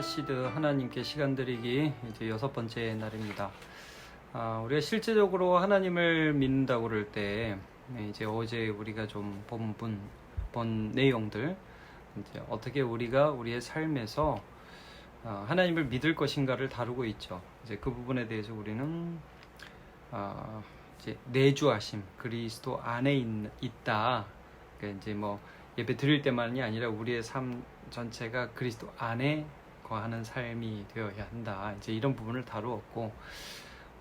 하시드 하나님께 시간 드리기 이제 6번째 날입니다. 우리가 실제적으로 하나님을 믿는다고 그럴 때 이제 어제 우리가 좀 본 내용들 이제 어떻게 우리가 우리의 삶에서 하나님을 믿을 것인가를 다루고 있죠. 이제 그 부분에 대해서 우리는 이제 내주하심 그리스도 안에 있다. 그러니까 이제 뭐 예배 드릴 때만이 아니라 우리의 삶 전체가 그리스도 안에 거하는 삶이 되어야 한다. 이제 이런 부분을 다루었고,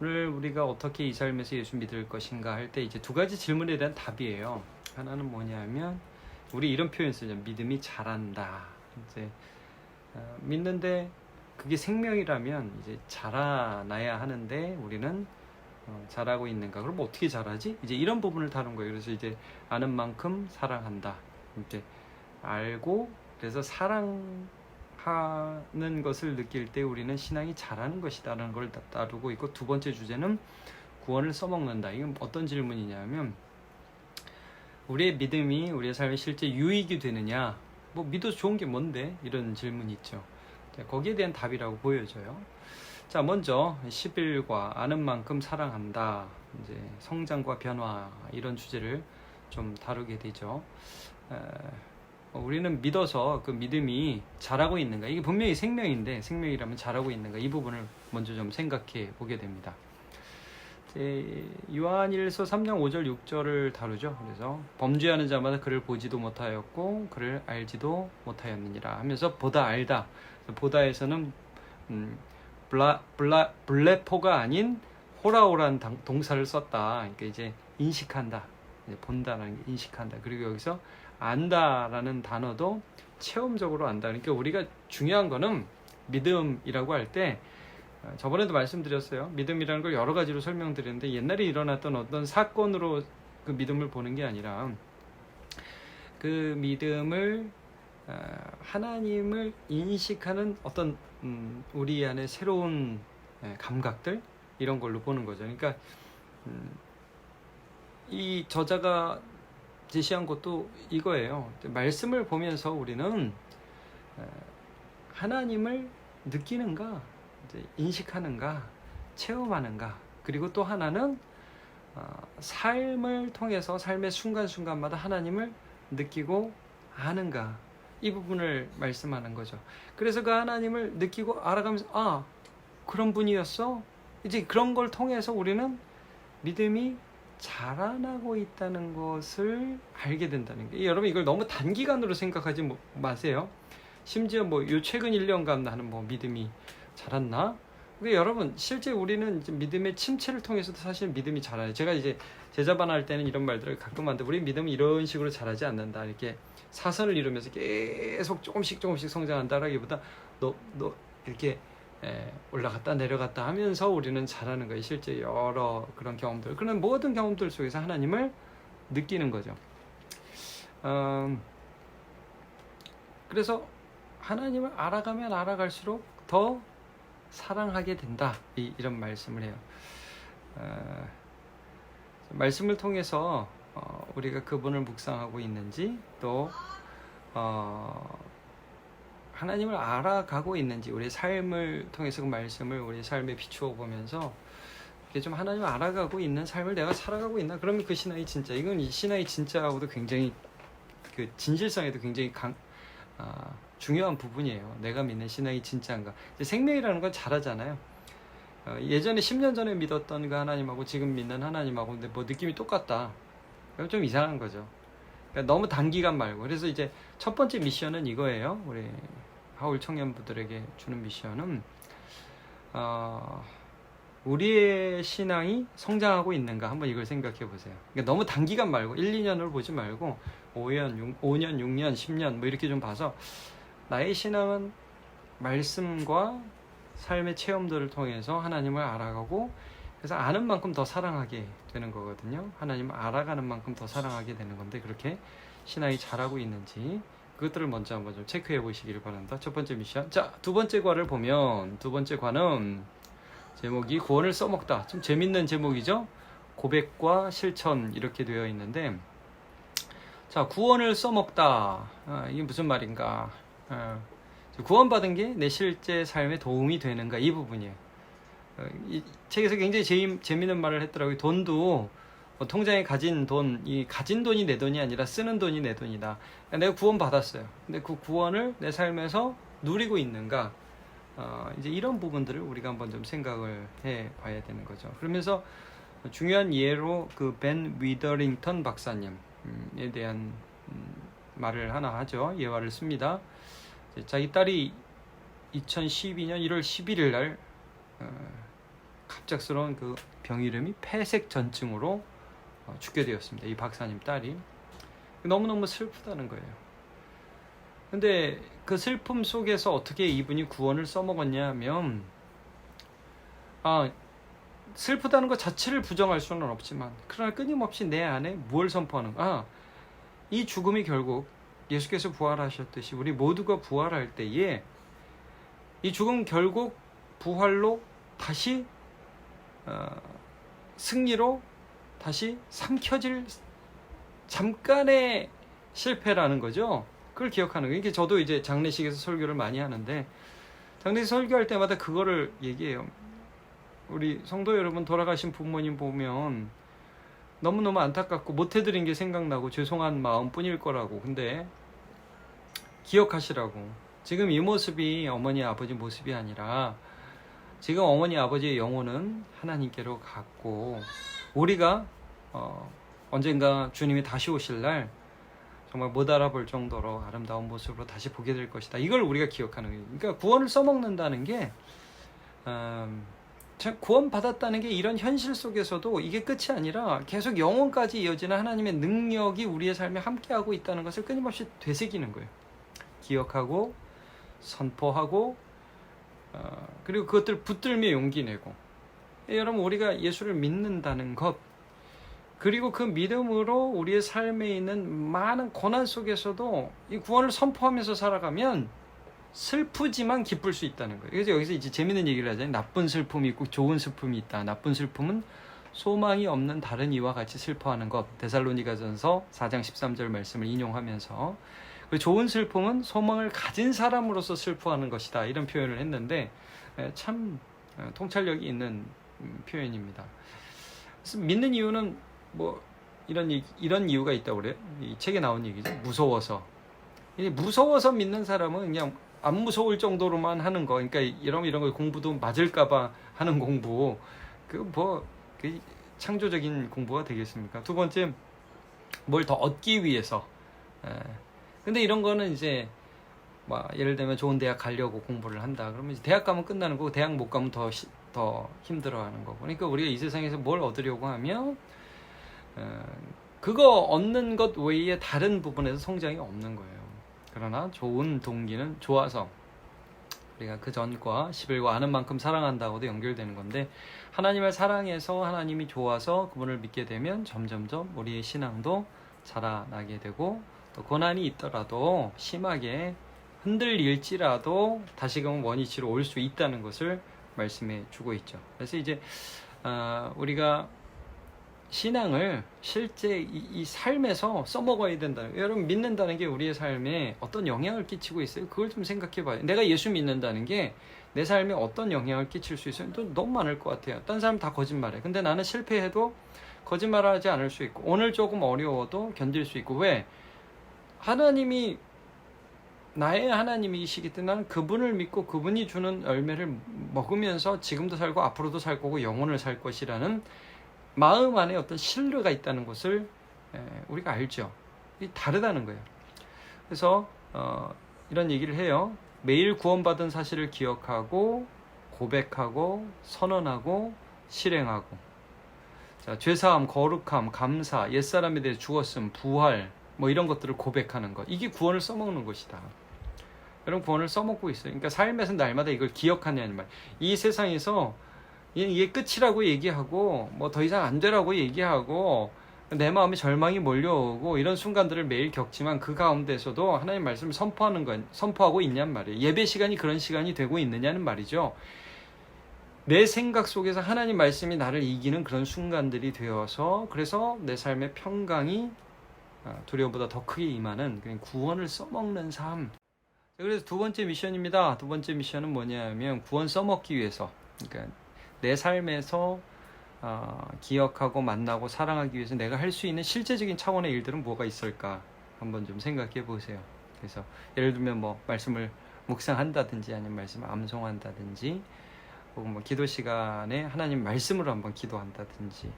오늘 우리가 어떻게 이 삶에서 예수 믿을 것인가 할 때 이제 두 가지 질문에 대한 답이에요. 하나는 뭐냐면 우리 이런 표현 쓰죠. 믿음이 자란다. 이제 믿는데 그게 생명이라면 이제 자라나야 하는데 우리는 자라고 있는가? 그럼 어떻게 자라지? 이제 이런 부분을 다룬 거예요. 그래서 이제 아는 만큼 사랑한다. 이제 알고 그래서 사랑하는 것을 느낄 때 우리는 신앙이 자라는 것이다라는 걸 다루고 있고, 두 번째 주제는 구원을 써먹는다. 이건 어떤 질문이냐면 우리의 믿음이 우리의 삶에 실제 유익이 되느냐, 뭐 믿어서 좋은 게 뭔데? 이런 질문이 있죠. 거기에 대한 답이라고 보여져요. 자, 먼저 11과 아는 만큼 사랑한다, 이제 성장과 변화, 이런 주제를 좀 다루게 되죠. 우리는 믿어서 그 믿음이 자라고 있는가, 이게 분명히 생명인데 생명이라면 자라고 있는가, 이 부분을 먼저 좀 생각해 보게 됩니다. 요한일서 3장 5절 6절을 다루죠. 그래서 범죄하는 자마다 그를 보지도 못하였고 그를 알지도 못하였느니라 하면서 보다 알다, 보다에서는 블레포가 아닌 호라오란 동사를 썼다. 그러니까 이제 인식한다, 이제 본다라는 게 인식한다. 그리고 여기서 안다라는 단어도 체험적으로 안다. 그러니까 우리가 중요한 거는 믿음이라고 할 때, 저번에도 말씀드렸어요. 믿음이라는 걸 여러 가지로 설명드렸는데, 옛날에 일어났던 어떤 사건으로 그 믿음을 보는 게 아니라 그 믿음을 하나님을 인식하는 어떤 우리 안에 새로운 감각들, 이런 걸로 보는 거죠. 그러니까 이 저자가 제시한 것도 이거예요. 말씀을 보면서 우리는 하나님을 느끼는가, 이제 인식하는가, 체험하는가, 그리고 또 하나는 삶을 통해서 삶의 순간순간마다 하나님을 느끼고 아는가, 이 부분을 말씀하는 거죠. 그래서 그 하나님을 느끼고 알아가면서 그런 분이었어? 이제 그런 걸 통해서 우리는 믿음이 자라나고 있다는 것을 알게 된다는 게, 여러분 이걸 너무 단기간으로 생각하지 마세요. 심지어 요 최근 1년간 나는 믿음이 자랐나? 근데 여러분 실제 우리는 이제 믿음의 침체를 통해서도 사실 믿음이 자라요. 제가 이제 제자반 할 때는 이런 말들을 가끔 하는데, 우리 믿음은 이런 식으로 자라지 않는다. 이렇게 사선을 이루면서 계속 조금씩 성장한다라기보다 너 이렇게 올라갔다 내려갔다 하면서 우리는 자라는 거예요. 실제 여러 그런 경험들, 그런 모든 경험들 속에서 하나님을 느끼는 거죠. 그래서 하나님을 알아가면 알아갈수록 더 사랑하게 된다, 이런 말씀을 해요. 말씀을 통해서 우리가 그분을 묵상하고 있는지, 또 하나님을 알아가고 있는지, 우리의 삶을 통해서 그 말씀을 우리 삶에 비추어 보면서 이게 좀 하나님을 알아가고 있는 삶을 내가 살아가고 있나? 그러면 그 신앙이 진짜, 이건 이 신앙이 진짜하고도 굉장히 그 진실성에도 굉장히 중요한 부분이에요. 내가 믿는 신앙이 진짜인가? 이제 생명이라는 건 자라잖아요. 예전에 10년 전에 믿었던 그 하나님하고 지금 믿는 하나님하고 근데 느낌이 똑같다. 그럼 좀 이상한 거죠. 그러니까 너무 단기간 말고. 그래서 이제 첫 번째 미션은 이거예요. 우리 하울 청년부들에게 주는 미션은 우리의 신앙이 성장하고 있는가, 한번 이걸 생각해 보세요. 그러니까 너무 단기간 말고 1, 2년을 보지 말고 5년, 6년, 10년 이렇게 좀 봐서 나의 신앙은 말씀과 삶의 체험들을 통해서 하나님을 알아가고, 그래서 아는 만큼 더 사랑하게 되는 거거든요. 하나님을 알아가는 만큼 더 사랑하게 되는 건데, 그렇게 신앙이 자라고 있는지 그것들을 먼저 한번 좀 체크해 보시길 바랍니다. 첫 번째 미션. 자, 두 번째 과를 보면, 두 번째 과는 제목이 구원을 써먹다. 좀 재밌는 제목이죠. 고백과 실천, 이렇게 되어 있는데, 자, 구원을 써먹다. 이게 무슨 말인가? 구원받은 게 내 실제 삶에 도움이 되는가, 이 부분이에요. 이 책에서 굉장히 재미있는 말을 했더라고요. 돈도 통장에 가진 돈, 이 가진 돈이 내 돈이 아니라 쓰는 돈이 내 돈이다. 그러니까 내가 구원받았어요. 근데 그 구원을 내 삶에서 누리고 있는가? 이제 이런 부분들을 우리가 한번 좀 생각을 해 봐야 되는 거죠. 그러면서 중요한 예로 그 벤 위더링턴 박사님에 대한 말을 하나 하죠. 예화를 씁니다. 자기 딸이 2012년 1월 11일 날 갑작스러운 그 병 이름이 폐색전증으로 죽게 되었습니다. 이 박사님 딸이. 너무너무 슬프다는 거예요. 근데 그 슬픔 속에서 어떻게 이분이 구원을 써먹었냐 하면, 슬프다는 것 자체를 부정할 수는 없지만, 그러나 끊임없이 내 안에 무엇을 선포하는가? 이 죽음이 결국 예수께서 부활하셨듯이 우리 모두가 부활할 때에 이 죽음 결국 부활로 다시 승리로 다시 삼켜질 잠깐의 실패라는 거죠. 그걸 기억하는 거예요. 이게 저도 이제 장례식에서 설교를 많이 하는데, 장례식 설교할 때마다 그거를 얘기해요. 우리 성도 여러분, 돌아가신 부모님 보면 너무너무 안타깝고 못해드린 게 생각나고 죄송한 마음뿐일 거라고. 근데 기억하시라고. 지금 이 모습이 어머니 아버지 모습이 아니라 지금 어머니 아버지의 영혼은 하나님께로 갔고, 우리가 언젠가 주님이 다시 오실 날 정말 못 알아볼 정도로 아름다운 모습으로 다시 보게 될 것이다. 이걸 우리가 기억하는 거예요. 그러니까 구원을 써먹는다는 게, 구원 받았다는 게 이런 현실 속에서도 이게 끝이 아니라 계속 영원까지 이어지는 하나님의 능력이 우리의 삶에 함께하고 있다는 것을 끊임없이 되새기는 거예요. 기억하고 선포하고 그리고 그것들 붙들며 용기 내고. 여러분, 우리가 예수를 믿는다는 것, 그리고 그 믿음으로 우리의 삶에 있는 많은 고난 속에서도 이 구원을 선포하면서 살아가면 슬프지만 기쁠 수 있다는 거예요. 그래서 여기서 이제 재밌는 얘기를 하잖아요. 나쁜 슬픔이 있고 좋은 슬픔이 있다. 나쁜 슬픔은 소망이 없는 다른 이와 같이 슬퍼하는 것. 데살로니가전서 4장 13절 말씀을 인용하면서, 좋은 슬픔은 소망을 가진 사람으로서 슬퍼하는 것이다. 이런 표현을 했는데 참 통찰력이 있는 표현입니다. 그래서 믿는 이유는 뭐 이런 이유가 있다고 그래요. 이 책에 나온 얘기죠. 무서워서. 무서워서 믿는 사람은 그냥 안 무서울 정도로만 하는 거. 그러니까 이런 거 공부도 맞을까봐 하는 공부. 그 창조적인 공부가 되겠습니까? 두 번째, 뭘 더 얻기 위해서. 근데 이런 거는 이제 예를 들면 좋은 대학 가려고 공부를 한다. 그러면 이제 대학 가면 끝나는 거고, 대학 못 가면 더 힘들어하는 거고. 그러니까 우리가 이 세상에서 뭘 얻으려고 하면 그거 얻는 것 외에 다른 부분에서 성장이 없는 거예요. 그러나 좋은 동기는 좋아서, 우리가 그 전과 11과 아는 만큼 사랑한다고도 연결되는 건데, 하나님을 사랑해서 하나님이 좋아서 그분을 믿게 되면 점점점 우리의 신앙도 자라나게 되고, 또 고난이 있더라도 심하게 흔들릴지라도 다시금 원위치로 올 수 있다는 것을 말씀해 주고 있죠. 그래서 이제 우리가 신앙을 실제 이 삶에서 써먹어야 된다. 여러분, 믿는다는 게 우리의 삶에 어떤 영향을 끼치고 있어요? 그걸 좀 생각해 봐요. 내가 예수 믿는다는 게 내 삶에 어떤 영향을 끼칠 수 있어요? 또 너무 많을 것 같아요. 딴 사람 다 거짓말해. 근데 나는 실패해도 거짓말하지 않을 수 있고, 오늘 조금 어려워도 견딜 수 있고. 왜? 하나님이 나의 하나님이시기 때문에 나는 그분을 믿고 그분이 주는 열매를 먹으면서 지금도 살고 앞으로도 살 거고 영혼을 살 것이라는 마음 안에 어떤 신뢰가 있다는 것을 우리가 알죠. 이 다르다는 거예요. 그래서 이런 얘기를 해요. 매일 구원받은 사실을 기억하고 고백하고 선언하고 실행하고. 자, 죄사함, 거룩함, 감사, 옛사람에 대해 죽었음, 부활, 이런 것들을 고백하는 것. 이게 구원을 써먹는 것이다. 여러분, 구원을 써먹고 있어요. 그러니까 삶에서 날마다 이걸 기억하냐는 말. 이 세상에서 이게 끝이라고 얘기하고 더 이상 안 되라고 얘기하고 내 마음에 절망이 몰려오고 이런 순간들을 매일 겪지만, 그 가운데서도 하나님 말씀을 선포하고 있냔 말이에요. 예배 시간이 그런 시간이 되고 있느냐는 말이죠. 내 생각 속에서 하나님 말씀이 나를 이기는 그런 순간들이 되어서, 그래서 내 삶의 평강이 두려움보다 더 크게 임하는 그런 구원을 써먹는 삶. 그래서 두 번째 미션입니다. 두 번째 미션은 뭐냐면 구원 써먹기 위해서, 그러니까 내 삶에서 기억하고 만나고 사랑하기 위해서 내가 할 수 있는 실제적인 차원의 일들은 뭐가 있을까 한번 좀 생각해 보세요. 그래서 예를 들면 뭐 말씀을 묵상한다든지 아니면 말씀을 암송한다든지 혹은 뭐 기도 시간에 하나님 말씀으로 한번 기도한다든지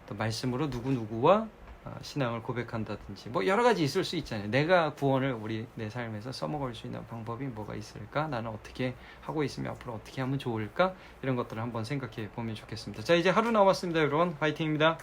또 말씀으로 누구누구와 신앙을 고백한다든지 뭐 여러 가지 있을 수 있잖아요. 내가 구원을 내 삶에서 써먹을 수 있는 방법이 뭐가 있을까? 나는 어떻게 하고 있으면 앞으로 어떻게 하면 좋을까? 이런 것들을 한번 생각해 보면 좋겠습니다. 자, 이제 하루 남았습니다, 여러분. 화이팅입니다.